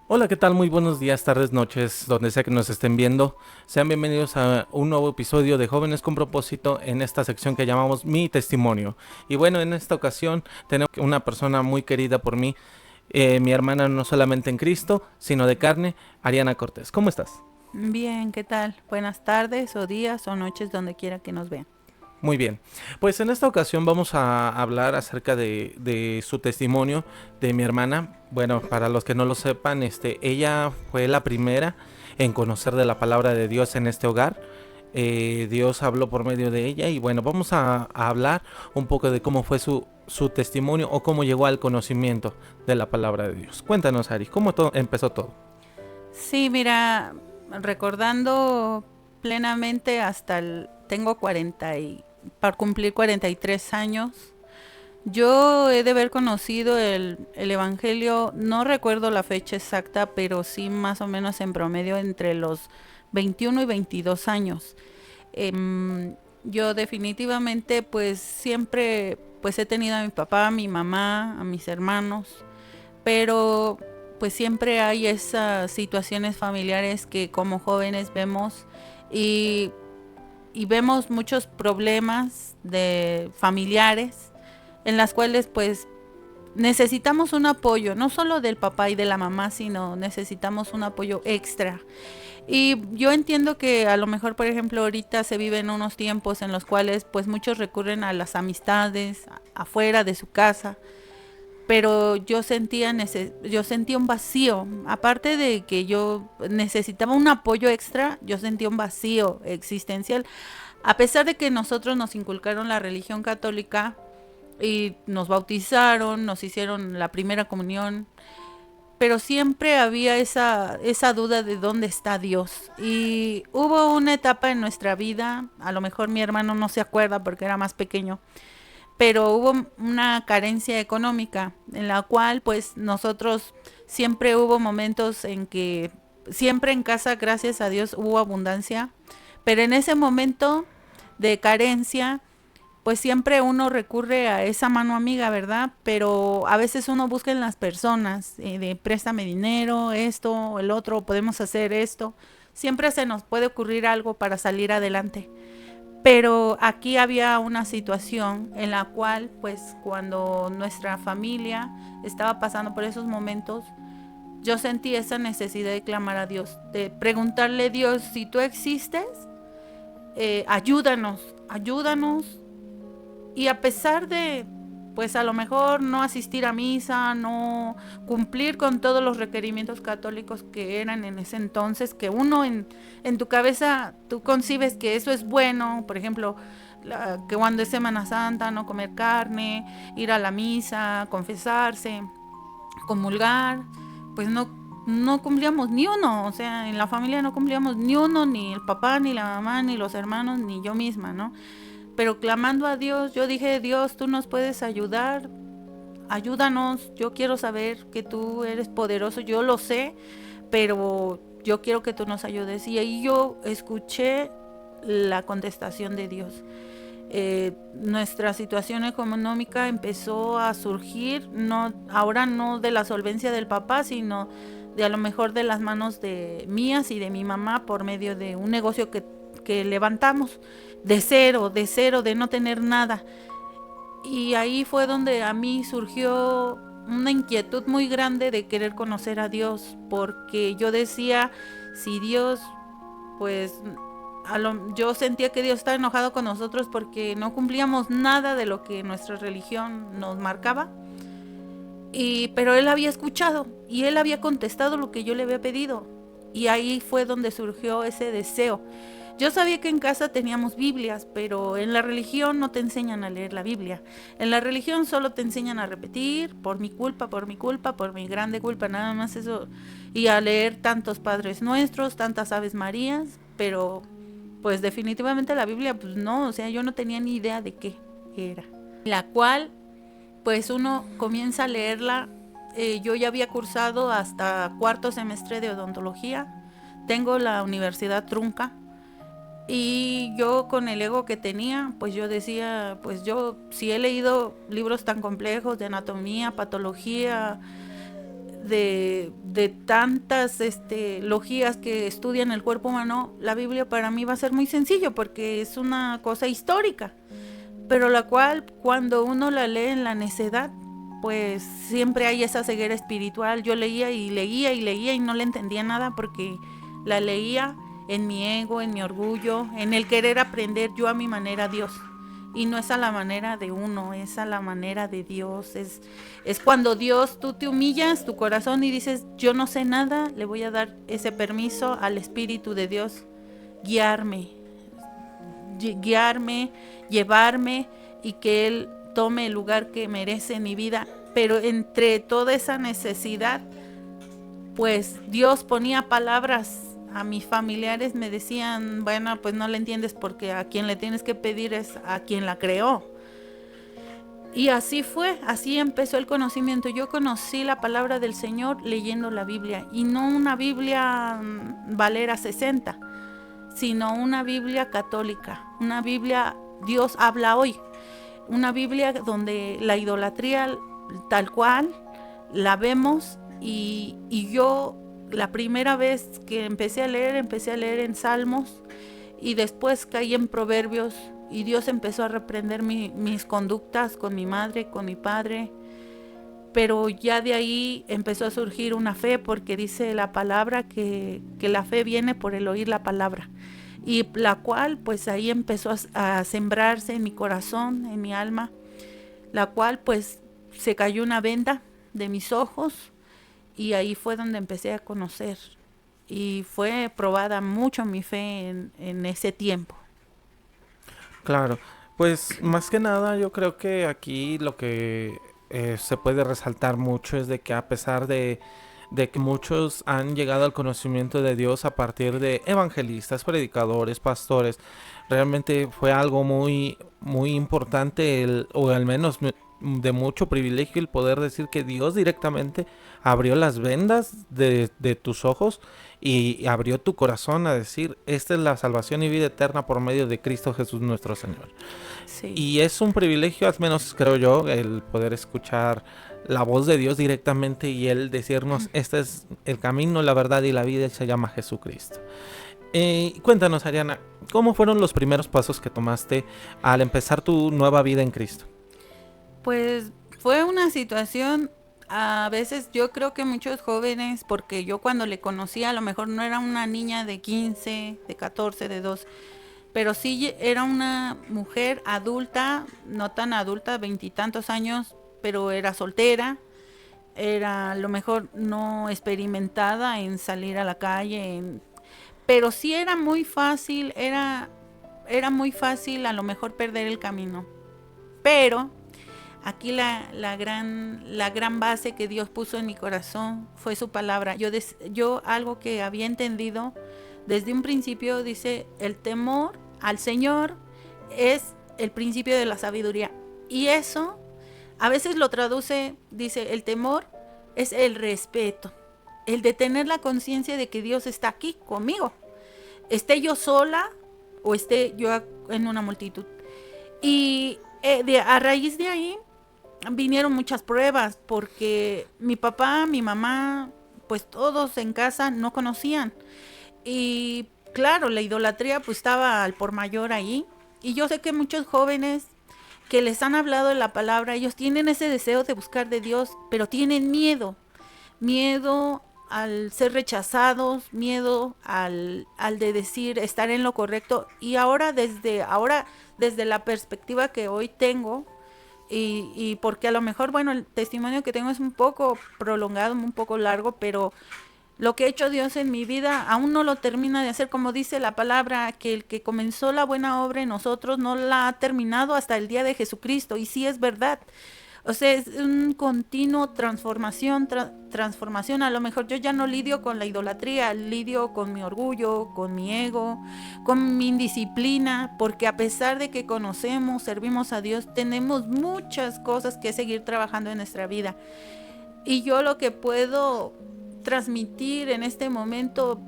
Hola, ¿qué tal? Muy buenos días, tardes, noches, donde sea que nos estén viendo. Sean bienvenidos a un nuevo episodio de Jóvenes con Propósito en esta sección que llamamos Mi Testimonio. Y bueno, en esta ocasión tenemos una persona muy querida por mí, mi hermana no solamente en Cristo, sino de carne, Ariana Cortés. ¿Cómo estás? Bien, ¿qué tal? Buenas tardes o días o noches donde quiera que nos vean. Muy bien, pues en esta ocasión vamos a hablar acerca de su testimonio de mi hermana. Bueno, para los que no lo sepan, ella fue la primera en conocer de la palabra de Dios en este hogar. Dios habló por medio de ella y bueno, vamos a hablar un poco de cómo fue su testimonio o cómo llegó al conocimiento de la palabra de Dios. Cuéntanos, Ari, ¿cómo empezó todo? Sí, mira, recordando plenamente tengo 40 y para cumplir 43 años. Yo he de haber conocido el Evangelio, no recuerdo la fecha exacta, pero sí más o menos en promedio entre los 21 y 22 años. Yo definitivamente pues siempre pues he tenido a mi papá, a mi mamá, a mis hermanos, pero pues siempre hay esas situaciones familiares que como jóvenes vemos y, y vemos muchos problemas de familiares en las cuales pues necesitamos un apoyo, no solo del papá y de la mamá, sino necesitamos un apoyo extra. Y yo entiendo que a lo mejor, por ejemplo, ahorita se viven unos tiempos en los cuales pues muchos recurren a las amistades afuera de su casa, pero yo sentía un vacío. Aparte de que yo necesitaba un apoyo extra, yo sentía un vacío existencial. A pesar de que nosotros nos inculcaron la religión católica y nos bautizaron, nos hicieron la primera comunión, pero siempre había esa duda de dónde está Dios. Y hubo una etapa en nuestra vida, a lo mejor mi hermano no se acuerda porque era más pequeño, pero hubo una carencia económica en la cual pues nosotros siempre hubo momentos en que siempre en casa, gracias a Dios, hubo abundancia, pero en ese momento de carencia pues siempre uno recurre a esa mano amiga, ¿verdad? Pero a veces uno busca en las personas, de préstame dinero, esto, el otro, podemos hacer esto. Siempre se nos puede ocurrir algo para salir adelante. Pero aquí había una situación en la cual, pues, cuando nuestra familia estaba pasando por esos momentos, yo sentí esa necesidad de clamar a Dios, de preguntarle a Dios, si tú existes, ayúdanos, ayúdanos. Y a pesar de, pues a lo mejor no asistir a misa, no cumplir con todos los requerimientos católicos que eran en ese entonces, que uno en tu cabeza tú concibes que eso es bueno, por ejemplo, que cuando es Semana Santa, no comer carne, ir a la misa, confesarse, comulgar, pues no cumplíamos ni uno, o sea, en la familia no cumplíamos ni uno, ni el papá, ni la mamá, ni los hermanos, ni yo misma, ¿no? Pero clamando a Dios, yo dije, Dios, tú nos puedes ayudar, ayúdanos, yo quiero saber que tú eres poderoso, yo lo sé, pero yo quiero que tú nos ayudes. Y ahí yo escuché la contestación de Dios. Nuestra situación económica empezó a surgir, no, ahora no de la solvencia del papá, sino de a lo mejor de las manos de mías y de mi mamá por medio de un negocio que levantamos de cero, de no tener nada. Y ahí fue donde a mí surgió una inquietud muy grande de querer conocer a Dios, porque yo decía, si Dios, pues yo sentía que Dios estaba enojado con nosotros porque no cumplíamos nada de lo que nuestra religión nos marcaba. Pero él había escuchado y él había contestado lo que yo le había pedido. Y ahí fue donde surgió ese deseo. Yo sabía que en casa teníamos Biblias, pero en la religión no te enseñan a leer la Biblia. En la religión solo te enseñan a repetir, por mi culpa, por mi culpa, por mi grande culpa, nada más eso. Y a leer tantos Padres Nuestros, tantas Aves Marías, pero pues definitivamente la Biblia, pues no, o sea, yo no tenía ni idea de qué era. La cual pues uno comienza a leerla. Yo ya había cursado hasta cuarto semestre de odontología, tengo la universidad trunca y yo con el ego que tenía, pues yo decía, pues yo si he leído libros tan complejos de anatomía, patología, de tantas logías que estudian el cuerpo humano, la Biblia para mí va a ser muy sencillo porque es una cosa histórica, pero la cual cuando uno la lee en la necedad, pues siempre hay esa ceguera espiritual. Yo leía y leía y leía y no le entendía nada porque la leía en mi ego, en mi orgullo, en el querer aprender yo a mi manera a Dios. Y no es a la manera de uno, es a la manera de Dios. Es cuando Dios, tú te humillas tu corazón y dices, yo no sé nada, le voy a dar ese permiso al Espíritu de Dios, guiarme, llevarme y que Él tome el lugar que merece en mi vida. Pero entre toda esa necesidad, pues Dios ponía palabras. A mis familiares me decían, bueno, pues no le entiendes porque a quien le tienes que pedir es a quien la creó. Y así fue, así empezó el conocimiento. Yo conocí la palabra del Señor leyendo la Biblia, y no una Biblia Valera 60, sino una Biblia católica, una Biblia Dios habla hoy, una Biblia donde la idolatría tal cual la vemos. Y yo la primera vez que empecé a leer en Salmos, y después caí en Proverbios, y Dios empezó a reprender mis conductas con mi madre, con mi padre. Pero ya de ahí empezó a surgir una fe, porque dice la palabra que la fe viene por el oír la palabra, y la cual pues ahí empezó a sembrarse en mi corazón, en mi alma, la cual pues se cayó una venda de mis ojos, y ahí fue donde empecé a conocer, y fue probada mucho mi fe en ese tiempo. Claro, pues más que nada yo creo que aquí lo que se puede resaltar mucho es de que a pesar de que muchos han llegado al conocimiento de Dios a partir de evangelistas, predicadores, pastores, realmente fue algo muy, muy importante, o al menos de mucho privilegio, el poder decir que Dios directamente abrió las vendas de tus ojos y abrió tu corazón a decir, esta es la salvación y vida eterna por medio de Cristo Jesús nuestro Señor. Sí. Y es un privilegio, al menos creo yo, el poder escuchar la voz de Dios directamente y Él decirnos, este es el camino, la verdad y la vida, y se llama Jesucristo. Cuéntanos, Ariana, ¿cómo fueron los primeros pasos que tomaste al empezar tu nueva vida en Cristo? Pues fue una situación, a veces yo creo que muchos jóvenes, porque yo cuando le conocí a lo mejor no era una niña de 15, de 14, de 12, pero sí era una mujer adulta, no tan adulta, veintitantos años, pero era soltera, era a lo mejor no experimentada en salir a la calle, pero sí era muy fácil, era muy fácil a lo mejor perder el camino. Pero aquí la gran base que Dios puso en mi corazón fue su palabra. Yo algo que había entendido desde un principio, dice, el temor al Señor es el principio de la sabiduría. Y eso a veces lo traduce, dice, el temor es el respeto, el de tener la conciencia de que Dios está aquí conmigo, esté yo sola o esté yo en una multitud. Y a raíz de ahí vinieron muchas pruebas, porque mi papá, mi mamá, pues todos en casa no conocían. Y claro, la idolatría pues estaba al por mayor ahí. Y yo sé que muchos jóvenes que les han hablado de la palabra, ellos tienen ese deseo de buscar de Dios, pero tienen miedo al ser rechazados, miedo al de decir estar en lo correcto. Y ahora desde la perspectiva que hoy tengo, y porque a lo mejor, bueno, el testimonio que tengo es un poco prolongado, un poco largo, pero lo que ha hecho Dios en mi vida aún no lo termina de hacer, como dice la palabra, que el que comenzó la buena obra en nosotros no la ha terminado hasta el día de Jesucristo. Y sí es verdad. O sea, es un continuo transformación. A lo mejor yo ya no lidio con la idolatría, lidio con mi orgullo, con mi ego, con mi indisciplina, porque a pesar de que conocemos, servimos a Dios, tenemos muchas cosas que seguir trabajando en nuestra vida. Y yo lo que puedo transmitir en este momento,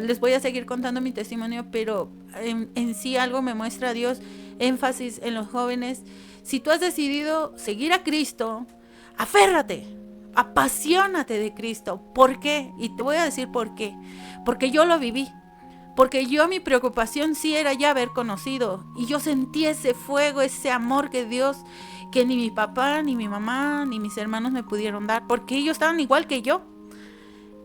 les voy a seguir contando mi testimonio, pero en sí algo me muestra a Dios, énfasis en los jóvenes. Si tú has decidido seguir a Cristo, aférrate, apasionate de Cristo. ¿Por qué? Y te voy a decir por qué. Porque yo lo viví. Porque yo, mi preocupación sí era ya haber conocido. Y yo sentí ese fuego, ese amor que Dios, que ni mi papá, ni mi mamá, ni mis hermanos me pudieron dar. Porque ellos estaban igual que yo.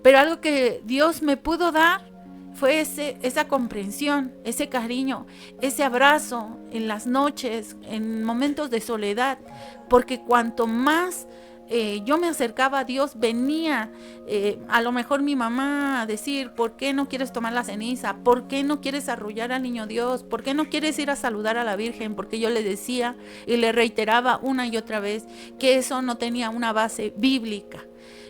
Pero algo que Dios me pudo dar fue esa comprensión, ese cariño, ese abrazo en las noches, en momentos de soledad. Porque cuanto más yo me acercaba a Dios, venía a lo mejor mi mamá a decir: ¿por qué no quieres tomar la ceniza? ¿Por qué no quieres arrullar al niño Dios? ¿Por qué no quieres ir a saludar a la Virgen? Porque yo le decía y le reiteraba una y otra vez que eso no tenía una base bíblica.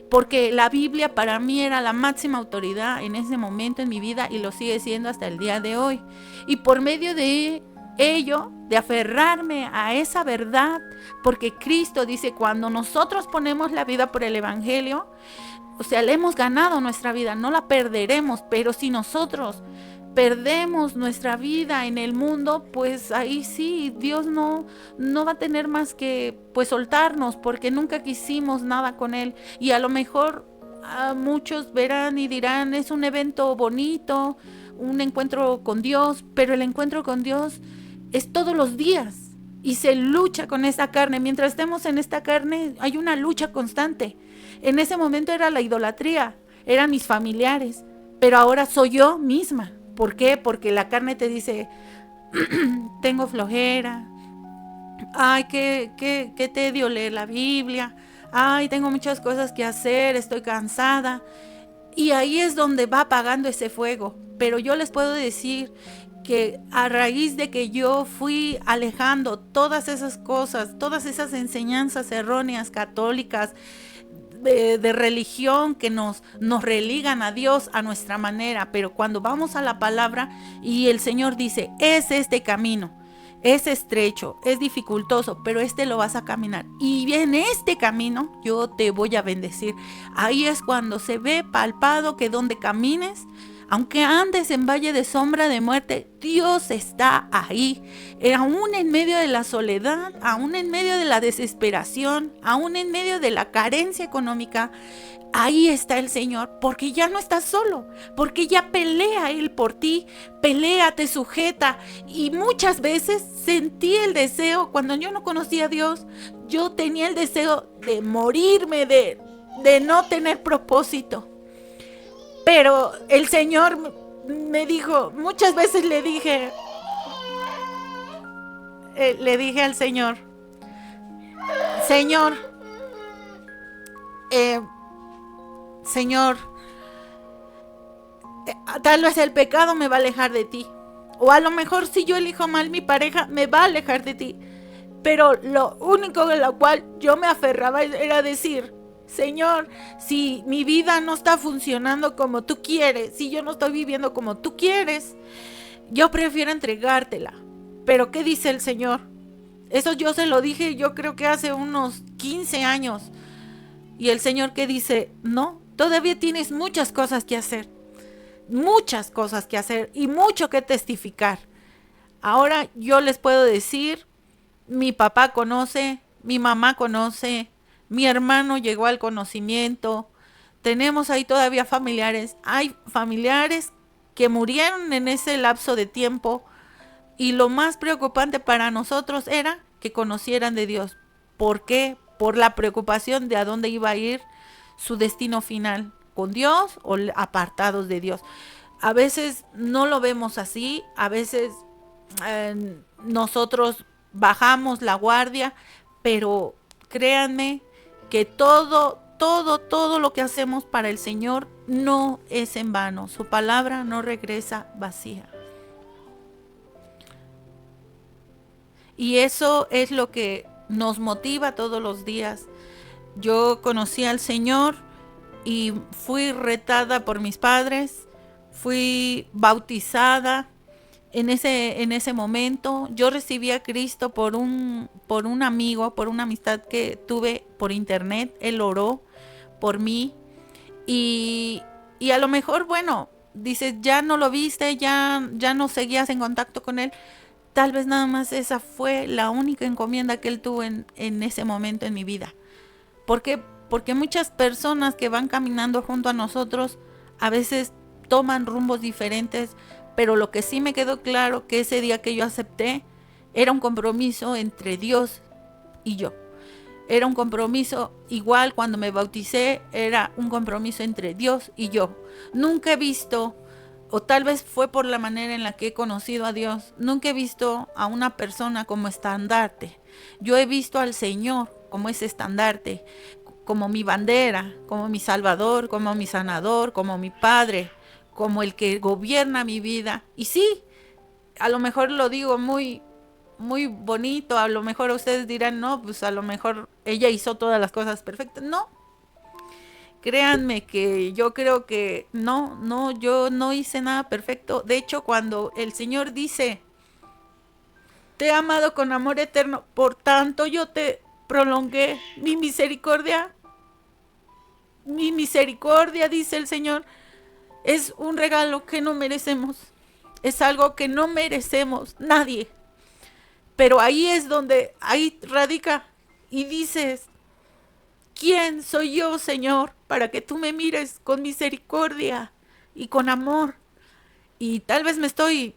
Porque la Biblia para mí era la máxima autoridad en ese momento en mi vida y lo sigue siendo hasta el día de hoy. Y por medio de ello, de aferrarme a esa verdad, porque Cristo dice: cuando nosotros ponemos la vida por el Evangelio, o sea, le hemos ganado nuestra vida, no la perderemos. Pero si nosotros perdemos nuestra vida en el mundo, pues ahí sí, Dios no va a tener más que pues soltarnos, porque nunca quisimos nada con Él. Y a lo mejor muchos verán y dirán: es un evento bonito, un encuentro con Dios, pero el encuentro con Dios es todos los días y se lucha con esa carne. Mientras estemos en esta carne hay una lucha constante. En ese momento era la idolatría, eran mis familiares, pero ahora soy yo misma. ¿Por qué? Porque la carne te dice: tengo flojera, ay, qué tedio leer la Biblia, ay, tengo muchas cosas que hacer, estoy cansada. Y ahí es donde va apagando ese fuego. Pero yo les puedo decir que a raíz de que yo fui alejando todas esas cosas, todas esas enseñanzas erróneas católicas, de religión que nos religan a Dios a nuestra manera, pero cuando vamos a la palabra y el Señor dice: es este camino, es estrecho, es dificultoso, pero lo vas a caminar, y en este camino yo te voy a bendecir. Ahí es cuando se ve palpado que donde camines, aunque andes en valle de sombra de muerte, Dios está ahí. Aún en medio de la soledad, aún en medio de la desesperación, aún en medio de la carencia económica, ahí está el Señor, porque ya no estás solo, porque ya pelea Él por ti, pelea, te sujeta. Y muchas veces sentí el deseo, cuando yo no conocía a Dios, yo tenía el deseo de morirme, de no tener propósito. Pero el Señor me dijo, muchas veces le dije al Señor: Señor, tal vez el pecado me va a alejar de ti. O a lo mejor si yo elijo mal mi pareja, me va a alejar de ti. Pero lo único de lo cual yo me aferraba era decir: Señor, si mi vida no está funcionando como tú quieres, si yo no estoy viviendo como tú quieres, yo prefiero entregártela. Pero ¿qué dice el Señor? Eso yo se lo dije, yo creo que hace unos 15 años. Y el Señor, ¿qué dice? No, todavía tienes muchas cosas que hacer. Muchas cosas que hacer y mucho que testificar. Ahora yo les puedo decir, mi papá conoce, mi mamá conoce, mi hermano llegó al conocimiento. Tenemos ahí todavía familiares. Hay familiares que murieron en ese lapso de tiempo. Y lo más preocupante para nosotros era que conocieran de Dios. ¿Por qué? Por la preocupación de a dónde iba a ir su destino final, con Dios o apartados de Dios. A veces no lo vemos así. A veces nosotros bajamos la guardia. Pero créanme que todo lo que hacemos para el Señor no es en vano. Su palabra no regresa vacía. Y eso es lo que nos motiva todos los días. Yo conocí al Señor y fui retada por mis padres, fui bautizada en ese momento. Yo recibí a Cristo por un amigo, por una amistad que tuve por internet. Él oró por mí y a lo mejor, bueno, dices, ya no lo viste, ya no seguías en contacto con él. Tal vez nada más esa fue la única encomienda que él tuvo en ese momento en mi vida. ¿Por qué? porque muchas personas que van caminando junto a nosotros a veces toman rumbos diferentes, pero lo que sí me quedó claro que ese día que yo acepté era un compromiso entre Dios y yo. Era un compromiso igual cuando me bauticé, era un compromiso entre Dios y yo. Nunca he visto, o tal vez fue por la manera en la que he conocido a Dios, nunca he visto a una persona como estandarte. Yo he visto al Señor como ese estandarte, como mi bandera, como mi salvador, como mi sanador, como mi padre, como el que gobierna mi vida. Y sí, a lo mejor lo digo muy bonito, a lo mejor ustedes dirán, no, pues a lo mejor ella hizo todas las cosas perfectas. No, créanme que yo creo que no, yo no hice nada perfecto. De hecho, cuando el Señor dice, te he amado con amor eterno, por tanto yo te prolongué mi misericordia, dice el Señor, es un regalo que no merecemos, es algo que no merecemos nadie. Pero ahí es donde, ahí radica y dices, ¿quién soy yo, Señor, para que tú me mires con misericordia y con amor? Y tal vez me estoy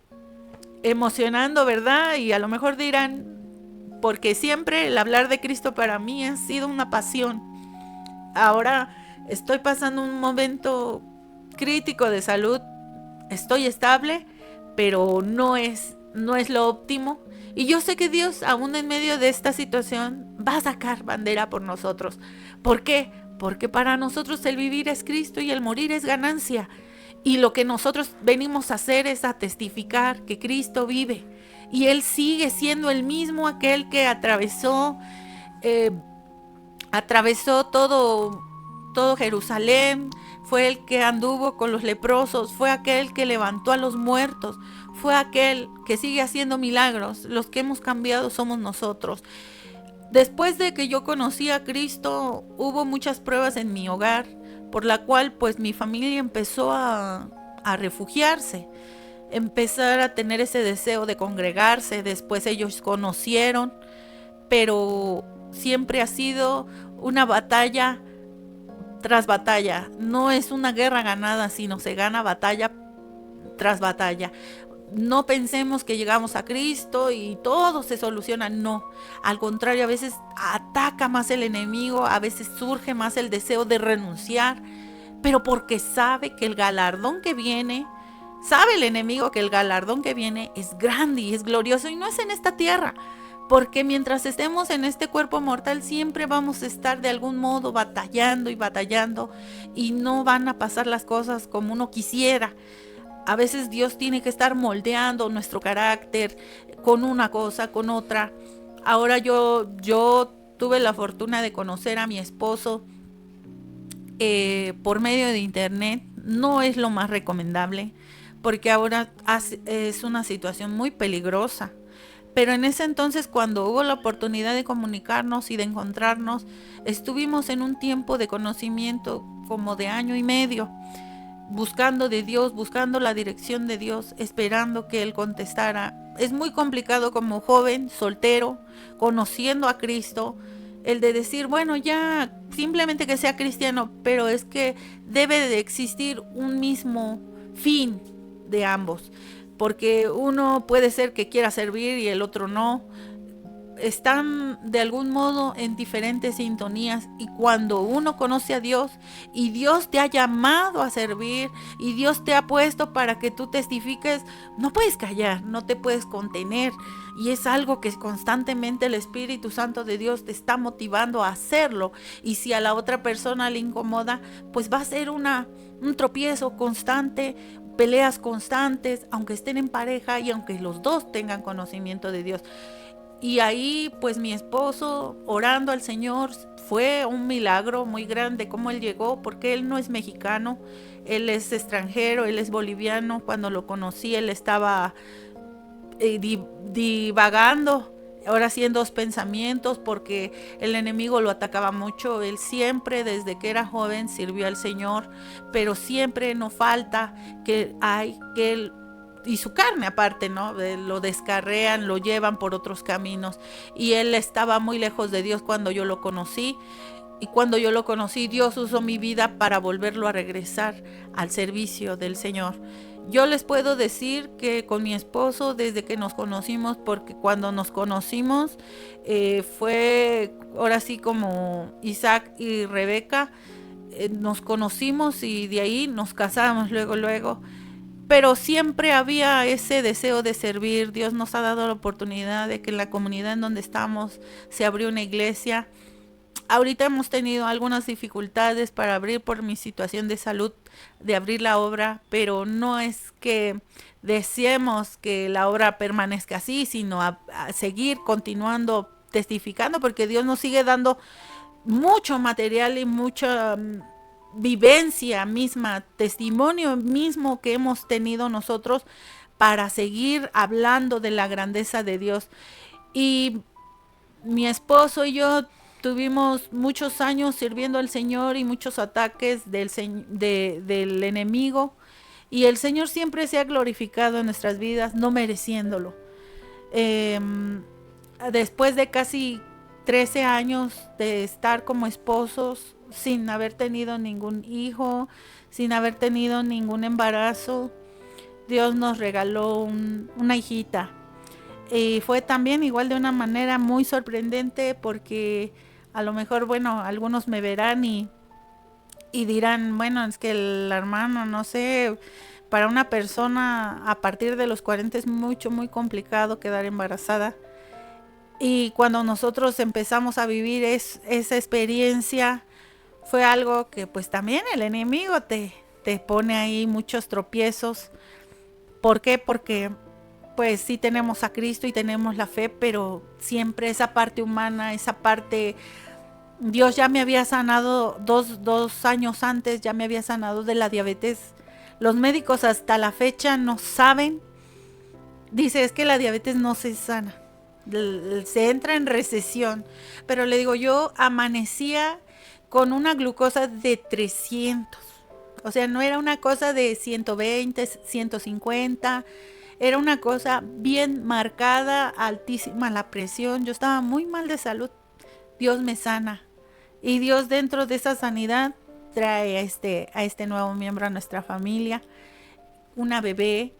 emocionando, ¿verdad? Y a lo mejor dirán, porque siempre el hablar de Cristo para mí ha sido una pasión. Ahora estoy pasando un momento crítico de salud, estoy estable, pero no es lo óptimo. Y yo sé que Dios, aún en medio de esta situación, va a sacar bandera por nosotros. ¿Por qué? Porque para nosotros el vivir es Cristo y el morir es ganancia. Y lo que nosotros venimos a hacer es a testificar que Cristo vive. Y Él sigue siendo el mismo, aquel que atravesó todo Jerusalén, fue el que anduvo con los leprosos, fue aquel que levantó a los muertos, fue aquel que sigue haciendo milagros. Los que hemos cambiado somos nosotros. Después de que yo conocí a Cristo, hubo muchas pruebas en mi hogar, por la cual pues mi familia empezó a refugiarse, empezar a tener ese deseo de congregarse. Después ellos conocieron, pero siempre ha sido una batalla tras batalla. No es una guerra ganada, sino se gana batalla tras batalla. No pensemos que llegamos a Cristo y todo se soluciona, no. Al contrario, a veces ataca más el enemigo, a veces surge más el deseo de renunciar, pero porque sabe que el galardón que viene, sabe el enemigo que el galardón que viene es grande y es glorioso y no es en esta tierra. Porque mientras estemos en este cuerpo mortal siempre vamos a estar de algún modo batallando y no van a pasar las cosas como uno quisiera. A veces Dios tiene que estar moldeando nuestro carácter con una cosa, con otra. Ahora yo tuve la fortuna de conocer a mi esposo por medio de internet. No es lo más recomendable porque ahora es una situación muy peligrosa. Pero en ese entonces, cuando hubo la oportunidad de comunicarnos y de encontrarnos, estuvimos en un tiempo de conocimiento como de 1 año y medio, buscando de Dios, buscando la dirección de Dios, esperando que Él contestara. Es muy complicado como joven, soltero, conociendo a Cristo, el de decir, bueno, ya simplemente que sea cristiano, pero es que debe de existir un mismo fin de ambos, porque uno puede ser que quiera servir y el otro no. Están de algún modo en diferentes sintonías, y cuando uno conoce a Dios y Dios te ha llamado a servir y Dios te ha puesto para que tú testifiques, no puedes callar, no te puedes contener, y es algo que constantemente el Espíritu Santo de Dios te está motivando a hacerlo. Y si a la otra persona le incomoda, pues va a ser un tropiezo constante, peleas constantes, aunque estén en pareja y aunque los dos tengan conocimiento de Dios. Y ahí pues mi esposo, orando al Señor, fue un milagro muy grande cómo él llegó, porque él no es mexicano, él es extranjero, él es boliviano. Cuando lo conocí él estaba divagando, ahora sí en dos pensamientos, porque el enemigo lo atacaba mucho. Él siempre, desde que era joven, sirvió al Señor, pero siempre no falta que él y su carne aparte, ¿no? Lo descarrean, lo llevan por otros caminos, y él estaba muy lejos de Dios cuando yo lo conocí. Y cuando yo lo conocí, Dios usó mi vida para volverlo a regresar al servicio del Señor. Yo les puedo decir que con mi esposo, desde que nos conocimos, porque cuando nos conocimos fue ahora sí como Isaac y Rebeca, nos conocimos y de ahí nos casamos luego. Pero siempre había ese deseo de servir. Dios nos ha dado la oportunidad de que en la comunidad en donde estamos se abrió una iglesia. Ahorita hemos tenido algunas dificultades para abrir por mi situación de salud, de abrir la obra, pero no es que deseemos que la obra permanezca así, sino a seguir continuando testificando, porque Dios nos sigue dando mucho material y mucha vivencia misma, testimonio mismo que hemos tenido nosotros para seguir hablando de la grandeza de Dios. Y mi esposo y yo tuvimos muchos años sirviendo al Señor y muchos ataques del enemigo. Y el Señor siempre se ha glorificado en nuestras vidas, no mereciéndolo. Después de casi 13 años de estar como esposos, sin haber tenido ningún hijo, sin haber tenido ningún embarazo, Dios nos regaló una hijita. Y fue también igual de una manera muy sorprendente porque a lo mejor, bueno, algunos me verán y dirán, bueno, es que el hermano, no sé, para una persona a partir de los 40 es muy complicado quedar embarazada. Y cuando nosotros empezamos a vivir esa experiencia, fue algo que pues también el enemigo te pone ahí muchos tropiezos. ¿Por qué? Porque pues sí tenemos a Cristo y tenemos la fe, pero siempre esa parte humana, esa parte, Dios ya me había sanado dos años antes, ya me había sanado de la diabetes. Los médicos hasta la fecha no saben, dice, es que la diabetes no se sana, se entra en recesión, pero le digo, yo amanecía con una glucosa de 300, o sea, no era una cosa de 120, 150, era una cosa bien marcada, altísima la presión. Yo estaba muy mal de salud. Dios me sana. Y Dios dentro de esa sanidad trae a este nuevo miembro a nuestra familia. Una bebé,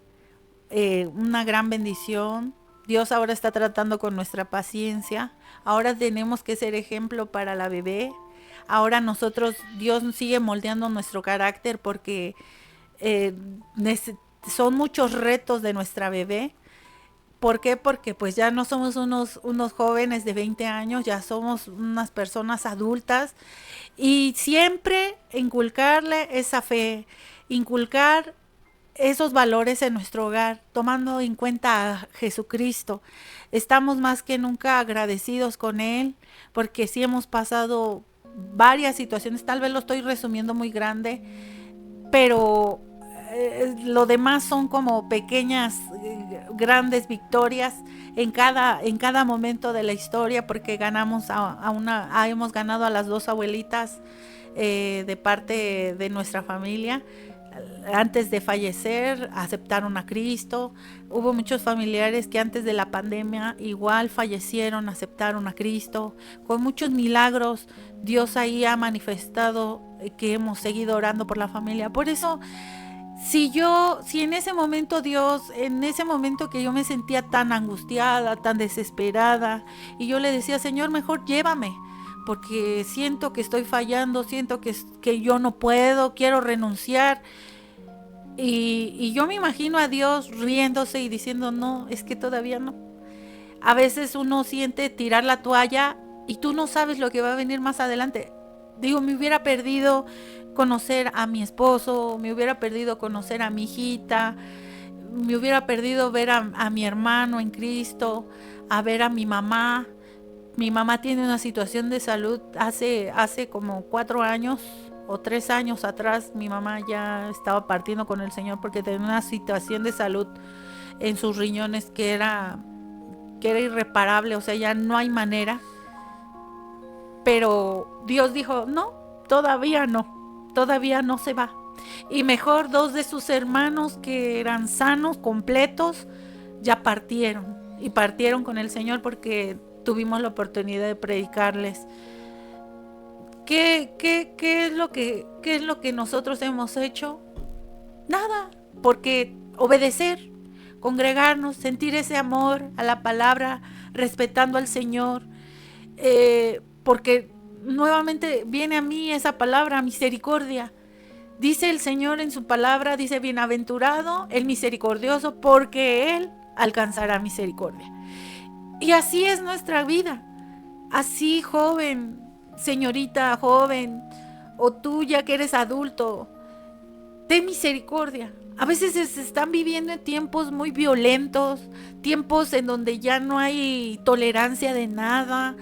una gran bendición. Dios ahora está tratando con nuestra paciencia. Ahora tenemos que ser ejemplo para la bebé. Ahora nosotros, Dios sigue moldeando nuestro carácter porque son muchos retos de nuestra bebé. ¿Por qué? Porque pues ya no somos unos jóvenes de 20 años, ya somos unas personas adultas y siempre inculcarle esa fe, inculcar esos valores en nuestro hogar, tomando en cuenta a Jesucristo. Estamos más que nunca agradecidos con Él porque sí hemos pasado varias situaciones, tal vez lo estoy resumiendo muy grande, pero lo demás son como pequeñas, grandes victorias en cada momento de la historia, porque ganamos hemos ganado a las dos abuelitas de parte de nuestra familia. Antes de fallecer aceptaron a Cristo. Hubo muchos familiares que antes de la pandemia igual fallecieron, aceptaron a Cristo. Con muchos milagros Dios ahí ha manifestado que hemos seguido orando por la familia. Por eso si en ese momento Dios, en ese momento que yo me sentía tan angustiada, tan desesperada, y yo le decía, Señor, mejor llévame, porque siento que estoy fallando, siento que yo no puedo, quiero renunciar. Y yo me imagino a Dios riéndose y diciendo, no, es que todavía no. A veces uno siente tirar la toalla y tú no sabes lo que va a venir más adelante. Digo, me hubiera perdido conocer a mi esposo, me hubiera perdido conocer a mi hijita, me hubiera perdido ver a mi hermano en Cristo, a ver a mi mamá. Mi mamá tiene una situación de salud hace como 4 años o 3 años atrás. Mi mamá ya estaba partiendo con el Señor porque tenía una situación de salud en sus riñones que era irreparable, o sea, ya no hay manera. Pero Dios dijo, no, todavía no se va. Y mejor 2 de sus hermanos que eran sanos, completos, ya partieron. Y partieron con el Señor porque tuvimos la oportunidad de predicarles ¿Qué es lo que nosotros hemos hecho? Nada, porque obedecer, congregarnos, sentir ese amor a la palabra, respetando al Señor, porque nuevamente viene a mí esa palabra, misericordia. Dice el Señor en su palabra, dice, bienaventurado el misericordioso, porque Él alcanzará misericordia. Y así es nuestra vida. Así, joven, señorita joven, o tú ya que eres adulto, ten misericordia. A veces se están viviendo en tiempos muy violentos, tiempos en donde ya no hay tolerancia de nada.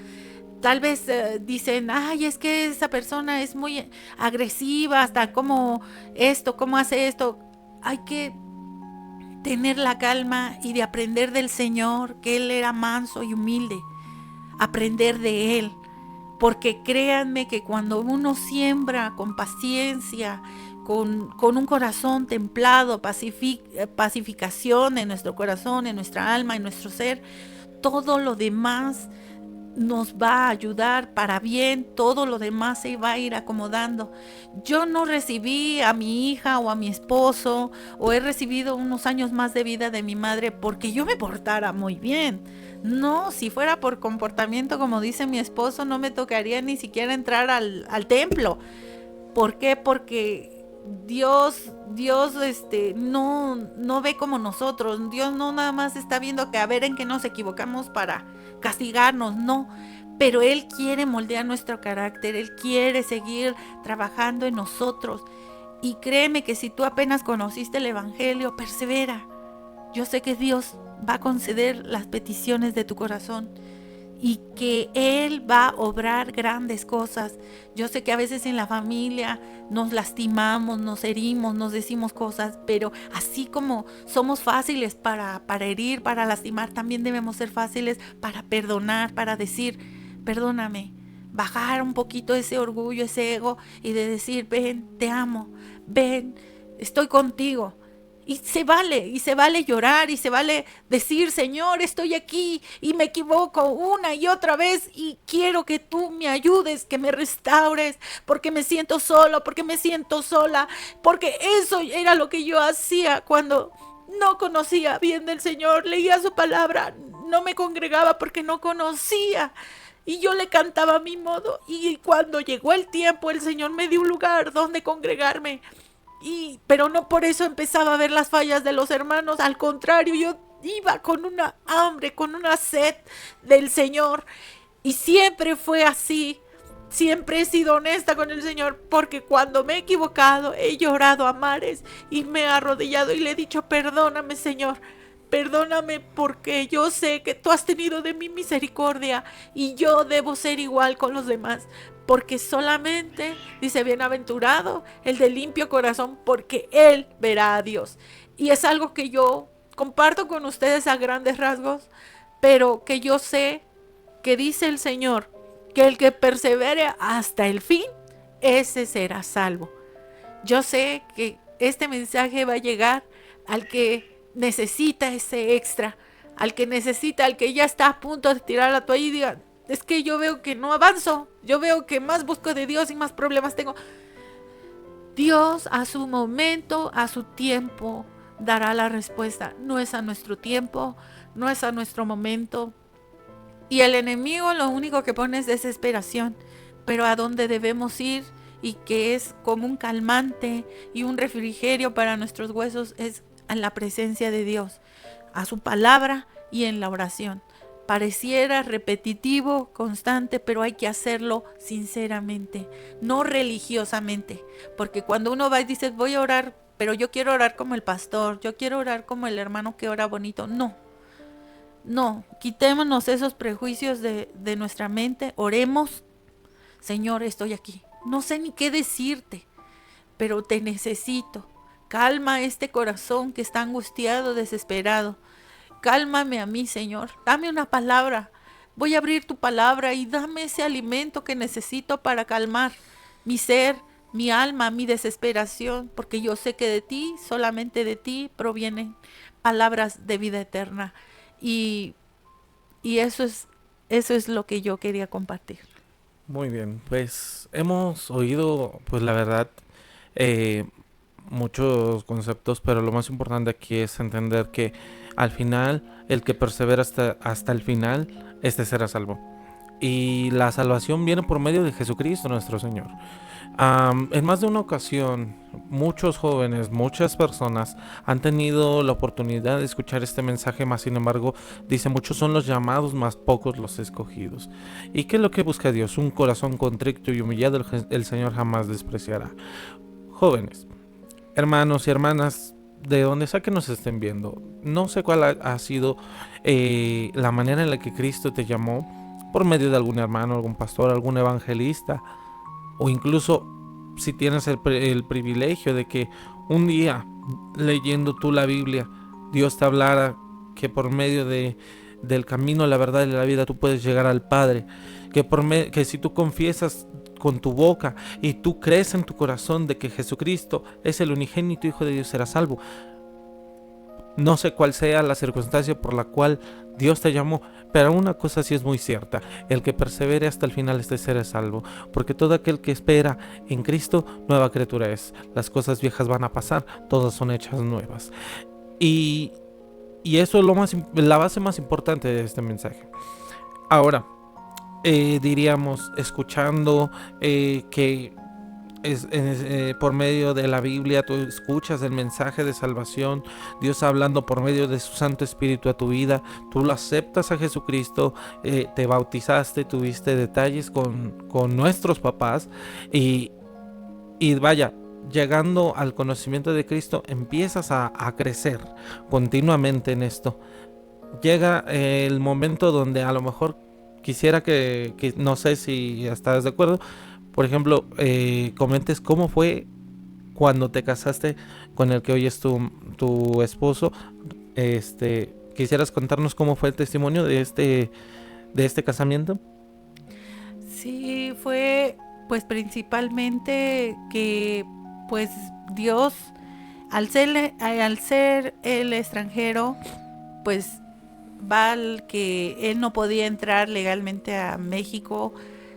Tal vez dicen, ay, es que esa persona es muy agresiva, hasta cómo esto, cómo hace esto. Hay que tener la calma y de aprender del Señor, que Él era manso y humilde. Aprender de Él. Porque créanme que cuando uno siembra con paciencia, con un corazón templado, pacificación en nuestro corazón, en nuestra alma, en nuestro ser, todo lo demás nos va a ayudar para bien, todo lo demás se va a ir acomodando. Yo no recibí a mi hija o a mi esposo, o he recibido unos años más de vida de mi madre porque yo me portara muy bien. No, si fuera por comportamiento, como dice mi esposo, no me tocaría ni siquiera entrar al templo. ¿Por qué? Porque Dios no ve como nosotros. Dios no nada más está viendo que a ver en qué nos equivocamos para castigarnos, no. Pero Él quiere moldear nuestro carácter, Él quiere seguir trabajando en nosotros. Y créeme que si tú apenas conociste el Evangelio, persevera. Yo sé que Dios va a conceder las peticiones de tu corazón y que Él va a obrar grandes cosas. Yo sé que a veces en la familia nos lastimamos, nos herimos, nos decimos cosas, pero así como somos fáciles para herir, para lastimar, también debemos ser fáciles para perdonar, para decir, perdóname, bajar un poquito ese orgullo, ese ego y de decir, ven, te amo, ven, estoy contigo. Y se vale llorar, y se vale decir, Señor, estoy aquí y me equivoco una y otra vez y quiero que tú me ayudes, que me restaures, porque me siento solo, porque me siento sola, porque eso era lo que yo hacía cuando no conocía bien del Señor, leía su palabra, no me congregaba porque no conocía. Y yo le cantaba a mi modo, y cuando llegó el tiempo, el Señor me dio un lugar donde congregarme. Pero no por eso empezaba a ver las fallas de los hermanos, al contrario, yo iba con una hambre, con una sed del Señor, y siempre fue así. Siempre he sido honesta con el Señor, porque cuando me he equivocado he llorado a mares y me he arrodillado y le he dicho, perdóname, Señor, perdóname, porque yo sé que tú has tenido de mí misericordia y yo debo ser igual con los demás. Porque solamente, dice, bienaventurado el de limpio corazón, porque él verá a Dios. Y es algo que yo comparto con ustedes a grandes rasgos, pero que yo sé que dice el Señor, que el que persevere hasta el fin, ese será salvo. Yo sé que este mensaje va a llegar al que necesita ese extra, al que necesita, al que ya está a punto de tirar la toalla y diga, es que yo veo que no avanzo, yo veo que más busco de Dios y más problemas tengo. Dios a su momento, a su tiempo, dará la respuesta. No es a nuestro tiempo, no es a nuestro momento. Y el enemigo lo único que pone es desesperación, pero a dónde debemos ir y que es como un calmante y un refrigerio para nuestros huesos es en la presencia de Dios, a su palabra y en la oración. Pareciera repetitivo, constante, pero hay que hacerlo sinceramente, no religiosamente, porque cuando uno va y dice, voy a orar, pero yo quiero orar como el pastor, yo quiero orar como el hermano que ora bonito, no, quitémonos esos prejuicios de nuestra mente, oremos, Señor, estoy aquí, no sé ni qué decirte, pero te necesito, calma este corazón que está angustiado, desesperado. Cálmame a mí, Señor. Dame una palabra. Voy a abrir tu palabra y dame ese alimento que necesito para calmar mi ser, mi alma, mi desesperación, porque yo sé que de ti, solamente de ti, provienen palabras de vida eterna. Y, y eso es lo que yo quería compartir. Muy bien, pues hemos oído, pues la verdad, eh, muchos conceptos, pero lo más importante aquí es entender que al final, el que persevera hasta el final, este será salvo. Y la salvación viene por medio de Jesucristo nuestro Señor. En más de una ocasión, muchos jóvenes, muchas personas han tenido la oportunidad de escuchar este mensaje, más sin embargo, dice, muchos son los llamados, más pocos los escogidos. ¿Y qué es lo que busca Dios? Un corazón contrito y humillado, el Señor jamás despreciará. Jóvenes, hermanos y hermanas, de donde sea que nos estén viendo, no sé cuál ha sido la manera en la que Cristo te llamó, por medio de algún hermano, algún pastor, algún evangelista, o incluso si tienes el privilegio de que un día, leyendo tú la Biblia, Dios te hablara que por medio del camino, la verdad y la vida tú puedes llegar al Padre, que si tú confiesas con tu boca y tú crees en tu corazón de que Jesucristo es el unigénito Hijo de Dios, serás salvo. No sé cuál sea la circunstancia por la cual Dios te llamó, pero una cosa sí es muy cierta: el que persevere hasta el final, este será salvo, porque todo aquel que espera en Cristo, nueva criatura es. Las cosas viejas van a pasar, todas son hechas nuevas. Y, y eso es la base más importante de este mensaje. Ahora, diríamos, escuchando que por medio de la Biblia tú escuchas el mensaje de salvación, Dios hablando por medio de su Santo Espíritu a tu vida, tú lo aceptas a Jesucristo, te bautizaste, tuviste detalles con nuestros papás y, y vaya, llegando al conocimiento de Cristo, empiezas a crecer continuamente en esto. Llega el momento donde a lo mejor quisiera que no sé si estás de acuerdo, por ejemplo, comentes cómo fue cuando te casaste con el que hoy es tu esposo. ¿Quisieras contarnos cómo fue el testimonio de este casamiento? Sí, fue pues principalmente que pues Dios al ser el extranjero, pues va al que él no podía entrar legalmente a México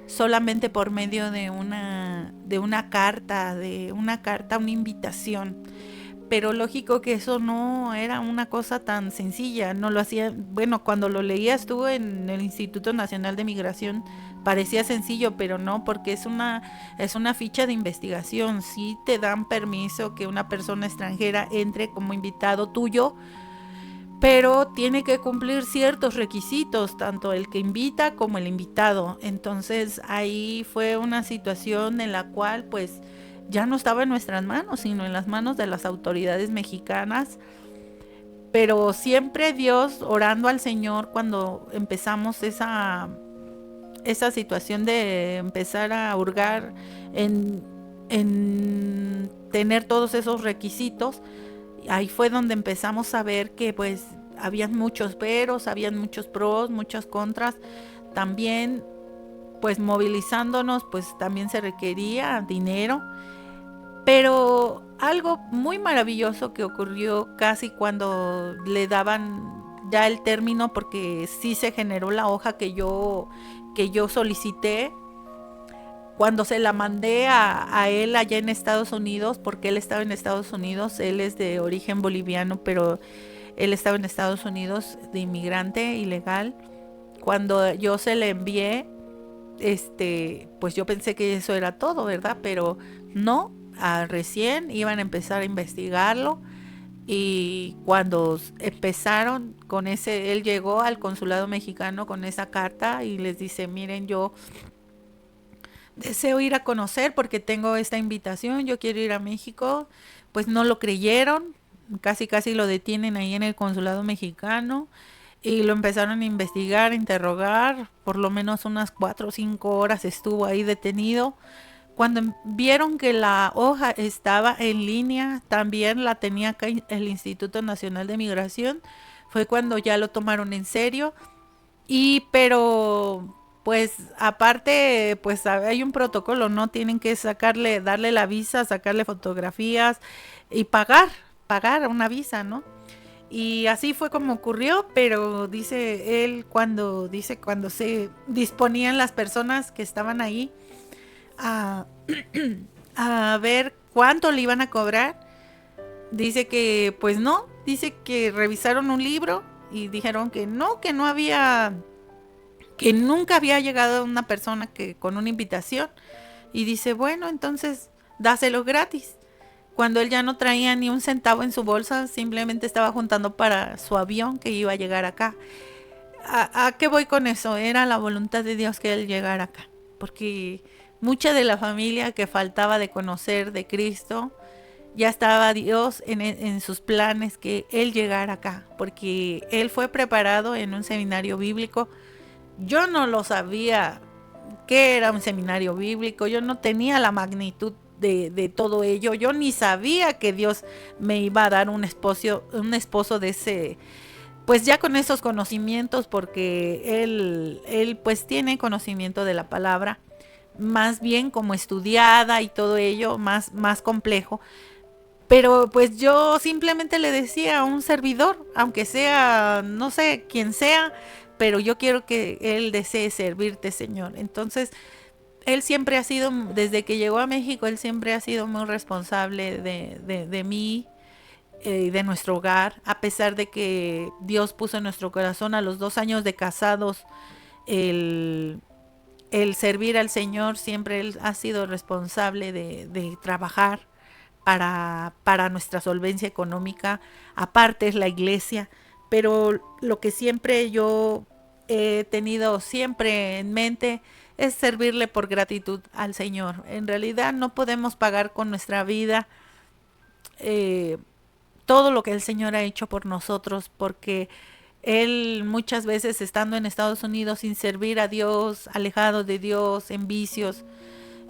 solamente por medio de una carta, una invitación. Pero lógico que eso no era una cosa tan sencilla, no lo hacía, bueno, cuando lo leías tú en el Instituto Nacional de Migración parecía sencillo, pero no, porque es una ficha de investigación, sí te dan permiso que una persona extranjera entre como invitado tuyo, pero tiene que cumplir ciertos requisitos, tanto el que invita como el invitado. Entonces ahí fue una situación en la cual pues ya no estaba en nuestras manos, sino en las manos de las autoridades mexicanas. Pero siempre Dios orando al Señor cuando empezamos esa situación de empezar a hurgar en tener todos esos requisitos. Ahí fue donde empezamos a ver que pues habían muchos peros, habían muchos pros, muchas contras. También pues movilizándonos pues también se requería dinero. Pero algo muy maravilloso que ocurrió casi cuando le daban ya el término, porque sí se generó la hoja que yo solicité, cuando se la mandé a él allá en Estados Unidos, porque él estaba en Estados Unidos, él es de origen boliviano, pero él estaba en Estados Unidos de inmigrante ilegal. Cuando yo se le envié, pues yo pensé que eso era todo, ¿verdad? Pero no, recién iban a empezar a investigarlo. Y cuando empezaron con él llegó al consulado mexicano con esa carta y les dice, miren, yo deseo ir a conocer porque tengo esta invitación, yo quiero ir a México. Pues no lo creyeron, casi casi lo detienen ahí en el consulado mexicano y lo empezaron a investigar, a interrogar, por lo menos unas 4 o 5 horas estuvo ahí detenido. Cuando vieron que la hoja estaba en línea, también la tenía acá el Instituto Nacional de Migración, fue cuando ya lo tomaron en serio. Y pero pues aparte pues hay un protocolo, no tienen que darle la visa, sacarle fotografías y pagar una visa, ¿no? Y así fue como ocurrió, pero dice él cuando se disponían las personas que estaban ahí a, a ver cuánto le iban a cobrar, dice que pues no, dice que revisaron un libro y dijeron que no había, que nunca había llegado una persona que con una invitación. Y dice, bueno, entonces dáselo gratis. Cuando él ya no traía ni un centavo en su bolsa, simplemente estaba juntando para su avión que iba a llegar acá. ¿A qué voy con eso? Era la voluntad de Dios que él llegara acá. Porque mucha de la familia que faltaba de conocer de Cristo, ya estaba Dios en sus planes que él llegara acá. Porque él fue preparado en un seminario bíblico. Yo no lo sabía que era un seminario bíblico, yo no tenía la magnitud de todo ello, yo ni sabía que Dios me iba a dar un esposo de ese, pues ya con esos conocimientos, porque él pues tiene conocimiento de la palabra, más bien como estudiada y todo ello, más complejo. Pero pues yo simplemente le decía a un servidor, aunque sea, no sé quién sea, pero yo quiero que él desee servirte, Señor. Entonces, él siempre ha sido, desde que llegó a México, él siempre ha sido muy responsable de mí y de nuestro hogar, a pesar de que Dios puso en nuestro corazón a los 2 años de casados el servir al Señor. Siempre él ha sido responsable de trabajar para nuestra solvencia económica. Aparte es la iglesia, pero lo que siempre yo he tenido siempre en mente es servirle por gratitud al Señor. En realidad no podemos pagar con nuestra vida eh, todo lo que el Señor ha hecho por nosotros, porque Él muchas veces estando en Estados Unidos sin servir a Dios, alejado de Dios, en vicios,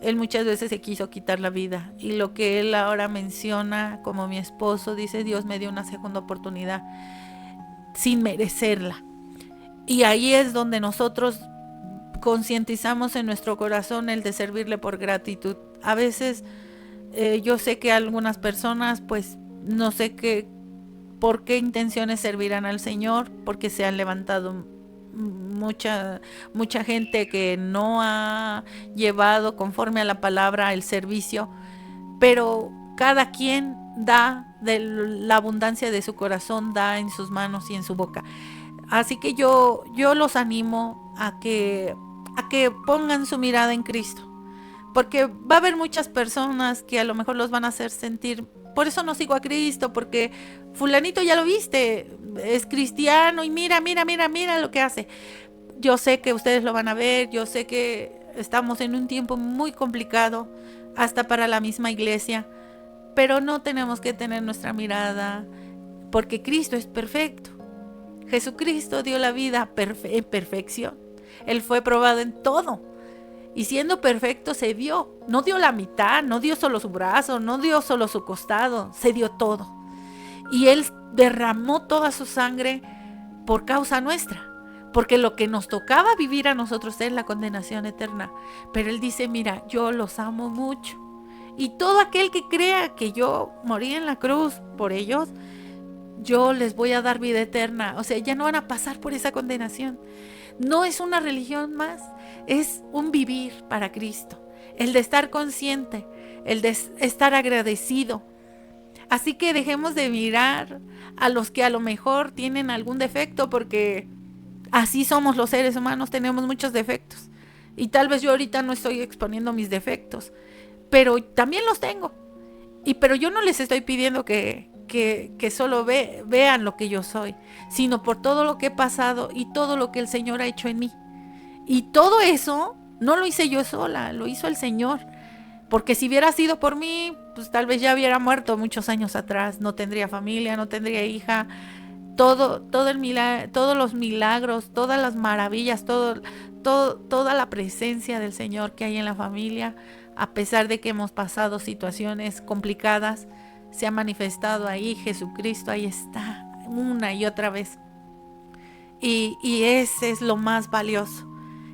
él muchas veces se quiso quitar la vida. Y lo que él ahora menciona como mi esposo, dice, Dios me dio una segunda oportunidad sin merecerla. Y ahí es donde nosotros concientizamos en nuestro corazón el de servirle por gratitud. A veces yo sé que algunas personas pues no sé por qué intenciones servirán al Señor, porque se han levantado mucha gente que no ha llevado conforme a la palabra el servicio, pero cada quien da de la abundancia de su corazón, da en sus manos y en su boca. Así que yo los animo a que pongan su mirada en Cristo, porque va a haber muchas personas que a lo mejor los van a hacer sentir, por eso no sigo a Cristo, porque fulanito ya lo viste, es cristiano y mira lo que hace. Yo sé que ustedes lo van a ver, yo sé que estamos en un tiempo muy complicado, hasta para la misma iglesia, pero no tenemos que tener nuestra mirada, porque Cristo es perfecto. Jesucristo dio la vida en perfección. Él fue probado en todo. Y siendo perfecto se dio. No dio la mitad, no dio solo su brazo, no dio solo su costado, se dio todo. Y Él derramó toda su sangre por causa nuestra. Porque lo que nos tocaba vivir a nosotros es la condenación eterna. Pero Él dice, mira, yo los amo mucho. Y todo aquel que crea que yo morí en la cruz por ellos, yo les voy a dar vida eterna. O sea, ya no van a pasar por esa condenación. No es una religión más, es un vivir para Cristo. El de estar consciente, el de estar agradecido. Así que dejemos de mirar a los que a lo mejor tienen algún defecto, porque así somos los seres humanos, tenemos muchos defectos. Y tal vez yo ahorita no estoy exponiendo mis defectos, pero también los tengo. Pero yo no les estoy pidiendo que solo vean lo que yo soy, sino por todo lo que he pasado y todo lo que el Señor ha hecho en mí. Y todo eso no lo hice yo sola, lo hizo el Señor. Porque si hubiera sido por mí, pues tal vez ya hubiera muerto muchos años atrás, no tendría familia, no tendría hija. Todos los milagros, todas las maravillas, toda la presencia del Señor que hay en la familia, a pesar de que hemos pasado situaciones complicadas, se ha manifestado ahí. Jesucristo ahí está una y otra vez. Y ese es lo más valioso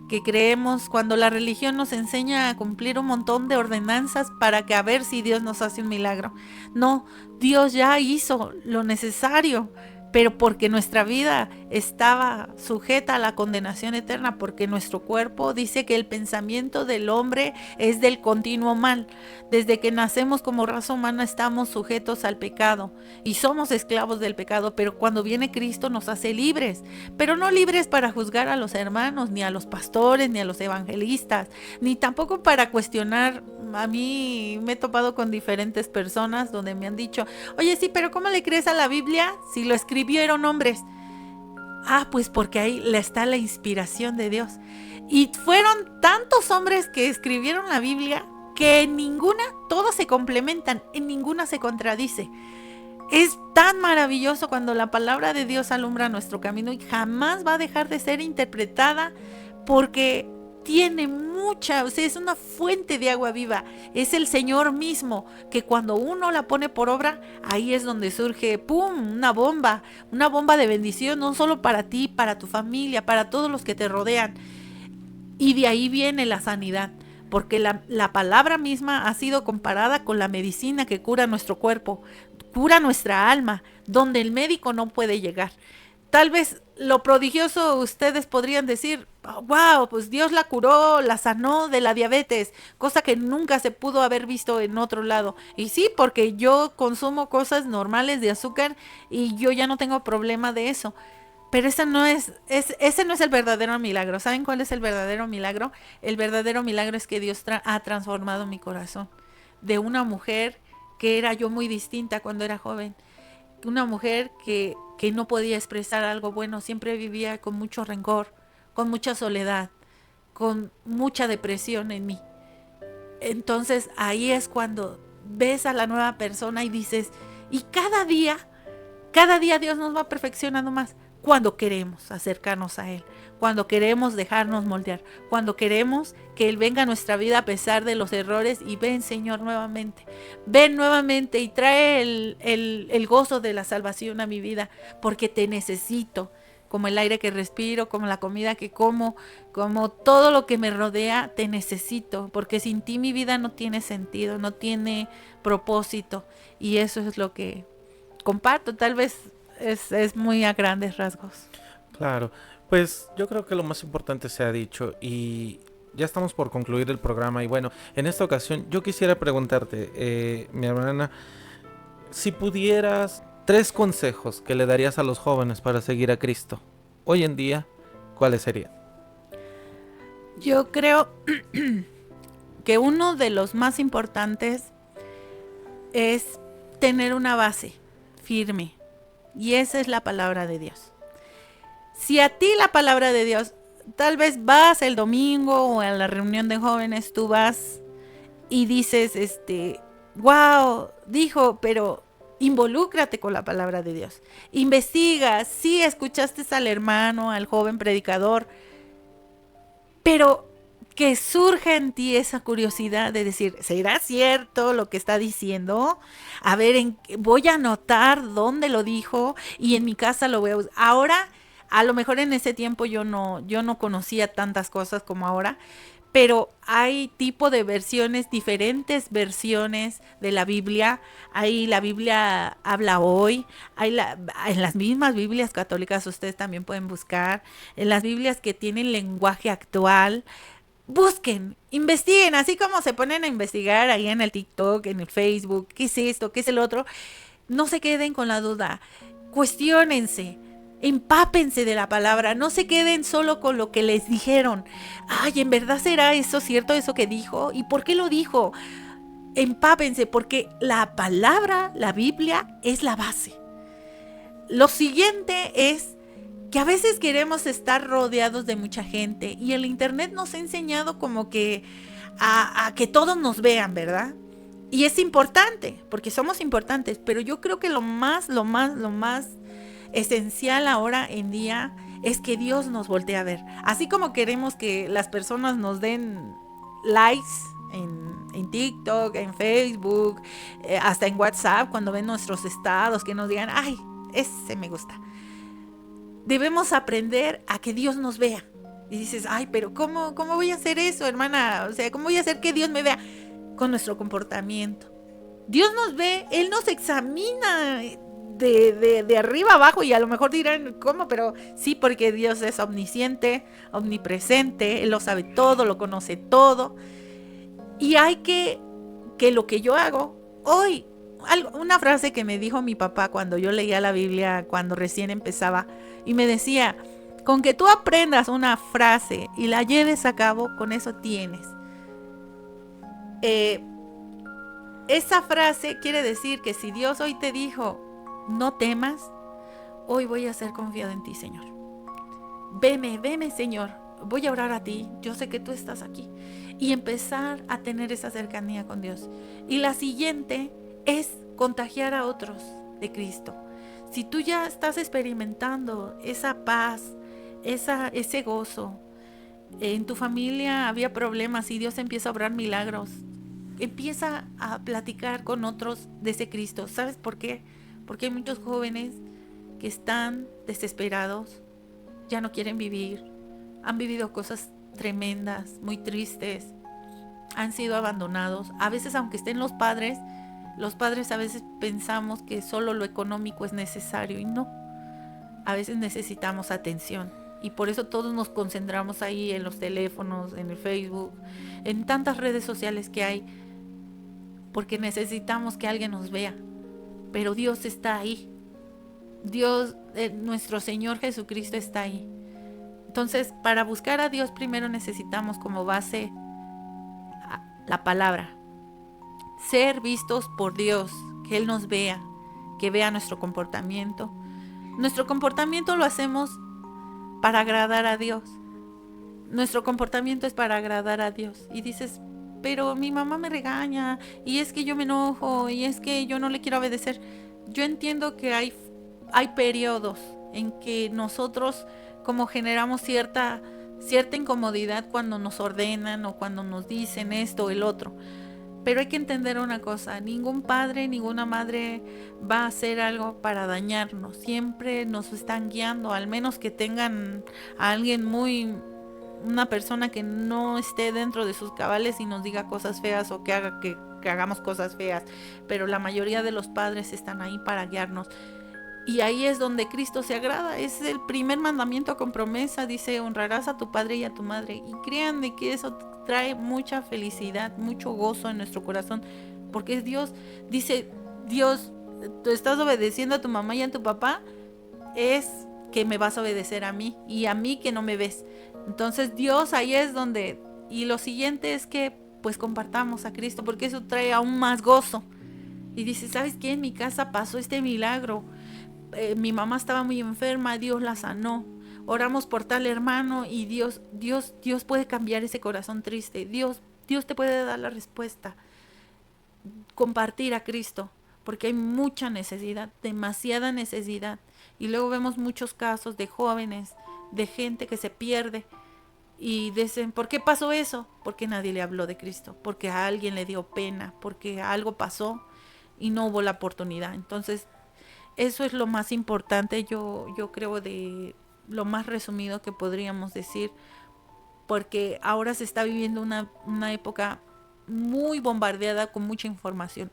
que creemos cuando la religión nos enseña a cumplir un montón de ordenanzas para que a ver si Dios nos hace un milagro. No, Dios ya hizo lo necesario, pero porque nuestra vida estaba sujeta a la condenación eterna, porque nuestro cuerpo dice que el pensamiento del hombre es del continuo mal. Desde que nacemos como raza humana estamos sujetos al pecado y somos esclavos del pecado, pero cuando viene Cristo nos hace libres, pero no libres para juzgar a los hermanos, ni a los pastores, ni a los evangelistas, ni tampoco para cuestionar. A mí me he topado con diferentes personas donde me han dicho, oye, sí, pero ¿cómo le crees a la Biblia si lo escribieron hombres? Pues porque ahí está la inspiración de Dios. Y fueron tantos hombres que escribieron la Biblia que en ninguna, todos se complementan, en ninguna se contradice. Es tan maravilloso cuando la palabra de Dios alumbra nuestro camino y jamás va a dejar de ser interpretada porque tiene mucha, o sea, es una fuente de agua viva. Es el Señor mismo que cuando uno la pone por obra, ahí es donde surge, ¡pum!, una bomba de bendición, no solo para ti, para tu familia, para todos los que te rodean. Y de ahí viene la sanidad, porque la palabra misma ha sido comparada con la medicina que cura nuestro cuerpo, cura nuestra alma, donde el médico no puede llegar. Tal vez lo prodigioso ustedes podrían decir, wow, pues Dios la curó, la sanó de la diabetes, cosa que nunca se pudo haber visto en otro lado. Y sí, porque yo consumo cosas normales de azúcar y yo ya no tengo problema de eso. Pero ese no es el verdadero milagro. ¿Saben cuál es el verdadero milagro? El verdadero milagro es que Dios ha transformado mi corazón. De una mujer que era yo muy distinta cuando era joven. Una mujer que no podía expresar algo bueno, siempre vivía con mucho rencor, con mucha soledad, con mucha depresión en mí. Entonces ahí es cuando ves a la nueva persona y dices, y cada día Dios nos va perfeccionando más. Cuando queremos acercarnos a Él, cuando queremos dejarnos moldear, cuando queremos que Él venga a nuestra vida a pesar de los errores y ven, Señor, ven nuevamente y trae el gozo de la salvación a mi vida, porque te necesito, como el aire que respiro, como la comida que como todo lo que me rodea, te necesito, porque sin ti mi vida no tiene sentido, no tiene propósito, y eso es lo que comparto, tal vez es muy a grandes rasgos. Claro, pues yo creo que lo más importante se ha dicho y ya estamos por concluir el programa. Y bueno, en esta ocasión yo quisiera preguntarte, mi hermana, si pudieras 3 consejos que le darías a los jóvenes para seguir a Cristo hoy en día, ¿cuáles serían? Yo creo que uno de los más importantes es tener una base firme. Y esa es la palabra de Dios. Si a ti la palabra de Dios, tal vez vas el domingo o a la reunión de jóvenes, tú vas y dices, wow, dijo, pero involúcrate con la palabra de Dios. Investiga, sí escuchaste al hermano, al joven predicador, pero que surja en ti esa curiosidad de decir, ¿será cierto lo que está diciendo? A ver, voy a anotar dónde lo dijo y en mi casa lo voy a usar. Ahora, a lo mejor en ese tiempo yo no conocía tantas cosas como ahora, pero hay tipo de versiones, diferentes versiones de la Biblia. Hay la Biblia habla hoy, en las mismas Biblias católicas ustedes también pueden buscar, en las Biblias que tienen lenguaje actual. Busquen, investiguen, así como se ponen a investigar ahí en el TikTok, en el Facebook, qué es esto, qué es el otro. No se queden con la duda, cuestiónense, empápense de la palabra, no se queden solo con lo que les dijeron. Ay, ¿en verdad será eso cierto, eso que dijo? ¿Y por qué lo dijo? Empápense, porque la palabra, la Biblia, es la base. Lo siguiente es que a veces queremos estar rodeados de mucha gente y el internet nos ha enseñado como que a que todos nos vean, ¿verdad? Y es importante, porque somos importantes, pero yo creo que lo más esencial ahora en día es que Dios nos voltee a ver. Así como queremos que las personas nos den likes en TikTok, en Facebook, hasta en WhatsApp, cuando ven nuestros estados, que nos digan, ay, ese me gusta. Debemos aprender a que Dios nos vea. Y dices, ay, pero ¿cómo voy a hacer eso, hermana? O sea, ¿cómo voy a hacer que Dios me vea? Con nuestro comportamiento. Dios nos ve, Él nos examina de arriba abajo, y a lo mejor dirán, ¿cómo? Pero sí, porque Dios es omnisciente, omnipresente, Él lo sabe todo, lo conoce todo. Y hay que lo que yo hago hoy, una frase que me dijo mi papá cuando yo leía la Biblia, cuando recién empezaba, y me decía, con que tú aprendas una frase y la lleves a cabo, con eso tienes. Esa frase quiere decir que si Dios hoy te dijo, no temas, hoy voy a ser confiado en ti, Señor. Veme, Señor, voy a orar a ti, yo sé que tú estás aquí. Y empezar a tener esa cercanía con Dios. Y la siguiente es contagiar a otros de Cristo. Si tú ya estás experimentando esa paz, ese gozo, en tu familia había problemas y Dios empieza a obrar milagros, empieza a platicar con otros de ese Cristo. ¿Sabes por qué? Porque hay muchos jóvenes que están desesperados, ya no quieren vivir, han vivido cosas tremendas, muy tristes, han sido abandonados. A veces, aunque estén los padres a veces pensamos que solo lo económico es necesario, y no. A veces necesitamos atención, y por eso todos nos concentramos ahí en los teléfonos, en el Facebook, en tantas redes sociales que hay, porque necesitamos que alguien nos vea. Pero Dios está ahí. Dios, nuestro Señor Jesucristo está ahí. Entonces, para buscar a Dios primero necesitamos como base la palabra. Ser vistos por Dios, que Él nos vea, que vea nuestro comportamiento. Nuestro comportamiento lo hacemos para agradar a Dios. Nuestro comportamiento es para agradar a Dios. Y dices, pero mi mamá me regaña, y es que yo me enojo, y es que yo no le quiero obedecer. Yo entiendo que hay periodos en que nosotros como generamos cierta incomodidad cuando nos ordenan o cuando nos dicen esto o el otro. Pero hay que entender una cosa, ningún padre, ninguna madre va a hacer algo para dañarnos. Siempre nos están guiando, al menos que tengan a alguien una persona que no esté dentro de sus cabales y nos diga cosas feas o que haga que hagamos cosas feas. Pero la mayoría de los padres están ahí para guiarnos. Y ahí es donde Cristo se agrada. Es el primer mandamiento con promesa. Dice, honrarás a tu padre y a tu madre. Y créanme que eso trae mucha felicidad, mucho gozo en nuestro corazón. Porque Dios, dice Dios, tú estás obedeciendo a tu mamá y a tu papá, es que me vas a obedecer a mí. Y a mí que no me ves. Entonces Dios ahí es donde... Y lo siguiente es que pues compartamos a Cristo, porque eso trae aún más gozo. Y dice, ¿sabes qué? En mi casa pasó este milagro. Mi mamá estaba muy enferma, Dios la sanó. Oramos por tal hermano y Dios puede cambiar ese corazón triste. Dios te puede dar la respuesta. Compartir a Cristo, porque hay mucha necesidad, demasiada necesidad. Y luego vemos muchos casos de jóvenes, de gente que se pierde y dicen, ¿por qué pasó eso? Porque nadie le habló de Cristo, porque a alguien le dio pena, porque algo pasó y no hubo la oportunidad. Entonces, eso es lo más importante, yo creo, de lo más resumido que podríamos decir, porque ahora se está viviendo una época muy bombardeada con mucha información,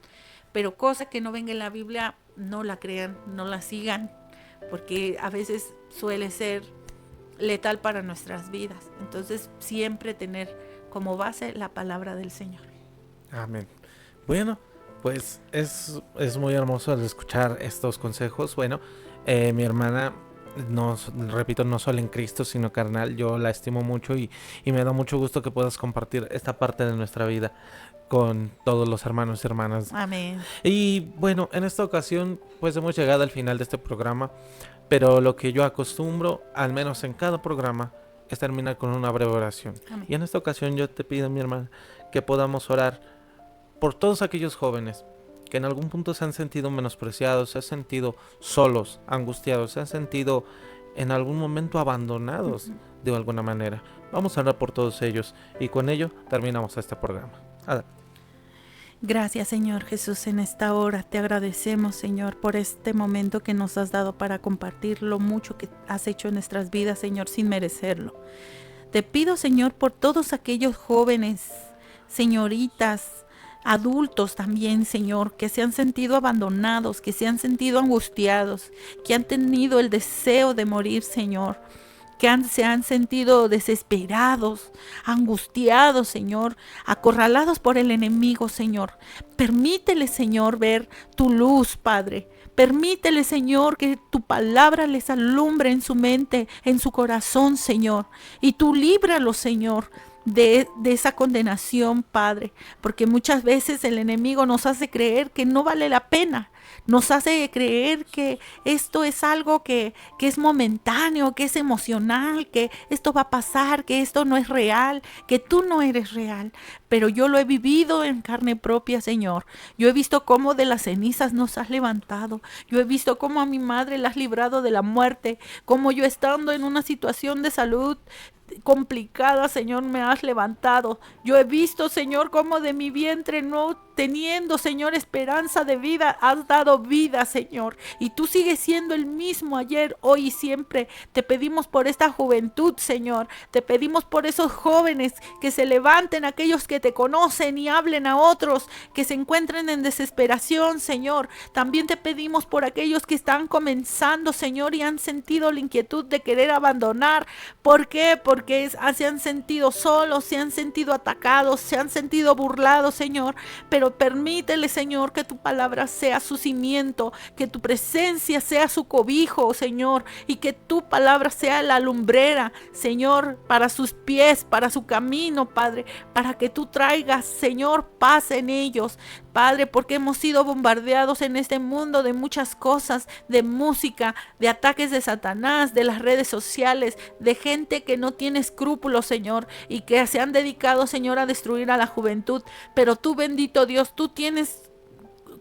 pero cosa que no venga en la Biblia, no la crean, no la sigan, porque a veces suele ser letal para nuestras vidas. Entonces, siempre tener como base la palabra del Señor. Amén. Bueno, pues es muy hermoso el escuchar estos consejos. Bueno, mi hermana, repito, no solo en Cristo, sino carnal, yo la estimo mucho y me da mucho gusto que puedas compartir esta parte de nuestra vida con todos los hermanos y hermanas. Amén. Y bueno, en esta ocasión pues hemos llegado al final de este programa, pero lo que yo acostumbro, al menos en cada programa, es terminar con una breve oración. Amén. Y en esta ocasión yo te pido, mi hermana, que podamos orar por todos aquellos jóvenes que en algún punto se han sentido menospreciados, se han sentido solos, angustiados, se han sentido en algún momento abandonados de alguna manera. Vamos a orar por todos ellos y con ello terminamos este programa. Adelante. Gracias, Señor Jesús, en esta hora te agradecemos, Señor, por este momento que nos has dado para compartir lo mucho que has hecho en nuestras vidas, Señor, sin merecerlo. Te pido, Señor, por todos aquellos jóvenes, señoritas, adultos también, Señor, que se han sentido abandonados, que se han sentido angustiados, que han tenido el deseo de morir, Señor, se han sentido desesperados, angustiados, Señor, acorralados por el enemigo, Señor. Permítele, Señor, ver tu luz, Padre. Permítele, Señor, que tu palabra les alumbre en su mente, en su corazón, Señor. Y tú líbralos, Señor, de esa condenación, Padre. Porque muchas veces el enemigo nos hace creer que no vale la pena. Nos hace creer que esto es algo que es momentáneo, que es emocional, que esto va a pasar, que esto no es real, que tú no eres real. Pero yo lo he vivido en carne propia, Señor. Yo he visto cómo de las cenizas nos has levantado. Yo he visto cómo a mi madre la has librado de la muerte. Cómo yo estando en una situación de salud complicada, Señor, me has levantado. Yo he visto, Señor, cómo de mi vientre, no teniendo, Señor, esperanza de vida, has dado vida, Señor. Y tú sigues siendo el mismo ayer, hoy y siempre. Te pedimos por esta juventud, Señor. Te pedimos por esos jóvenes que se levanten, aquellos que te conocen y hablen a otros que se encuentren en desesperación, Señor. También te pedimos por aquellos que están comenzando, Señor, y han sentido la inquietud de querer abandonar. ¿Por qué? Porque se han sentido solos, se han sentido atacados, se han sentido burlados, Señor. Pero permítele, Señor, que tu palabra sea su cimiento, que tu presencia sea su cobijo, Señor, y que tu palabra sea la lumbrera, Señor, para sus pies, para su camino, Padre, para que tú traigas, Señor, paz en ellos, Padre, porque hemos sido bombardeados en este mundo de muchas cosas, de música, de ataques de Satanás, de las redes sociales, de gente que no tiene escrúpulos, Señor, y que se han dedicado, Señor, a destruir a la juventud. Pero tú, bendito Dios, tú tienes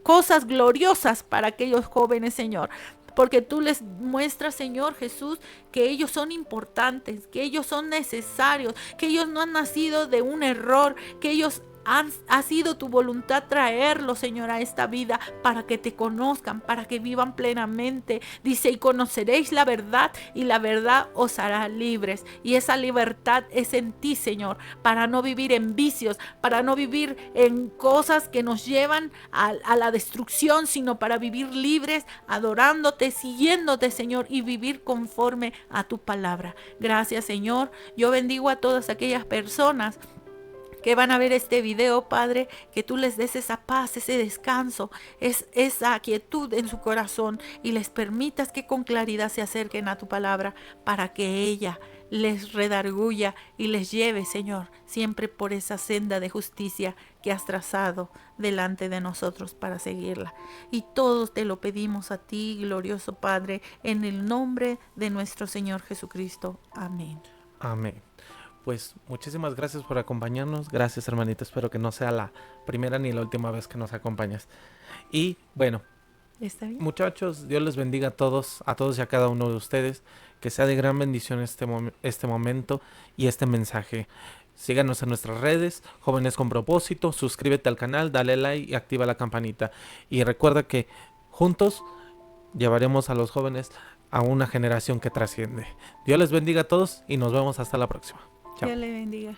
cosas gloriosas para aquellos jóvenes, Señor. Porque tú les muestras, Señor Jesús, que ellos son importantes, que ellos son necesarios, que ellos no han nacido de un error, que ellos ha sido tu voluntad traerlos, Señor, a esta vida para que te conozcan, para que vivan plenamente. Dice, y conoceréis la verdad y la verdad os hará libres. Y esa libertad es en ti, Señor, para no vivir en vicios, para no vivir en cosas que nos llevan a la destrucción, sino para vivir libres, adorándote, siguiéndote, Señor, y vivir conforme a tu palabra. Gracias, Señor. Yo bendigo a todas aquellas personas que van a ver este video, Padre, que tú les des esa paz, ese descanso, esa quietud en su corazón y les permitas que con claridad se acerquen a tu palabra para que ella les redarguya y les lleve, Señor, siempre por esa senda de justicia que has trazado delante de nosotros para seguirla. Y todos te lo pedimos a ti, glorioso Padre, en el nombre de nuestro Señor Jesucristo. Amén. Amén. Pues muchísimas gracias por acompañarnos. Gracias, hermanita. Espero que no sea la primera ni la última vez que nos acompañas. Y bueno, ¿Está bien? Muchachos, Dios les bendiga a todos y a cada uno de ustedes. Que sea de gran bendición este momento y este mensaje. Síganos en nuestras redes, Jóvenes con Propósito. Suscríbete al canal, dale like y activa la campanita. Y recuerda que juntos llevaremos a los jóvenes a una generación que trasciende. Dios les bendiga a todos y nos vemos hasta la próxima. Chao. Dios le bendiga.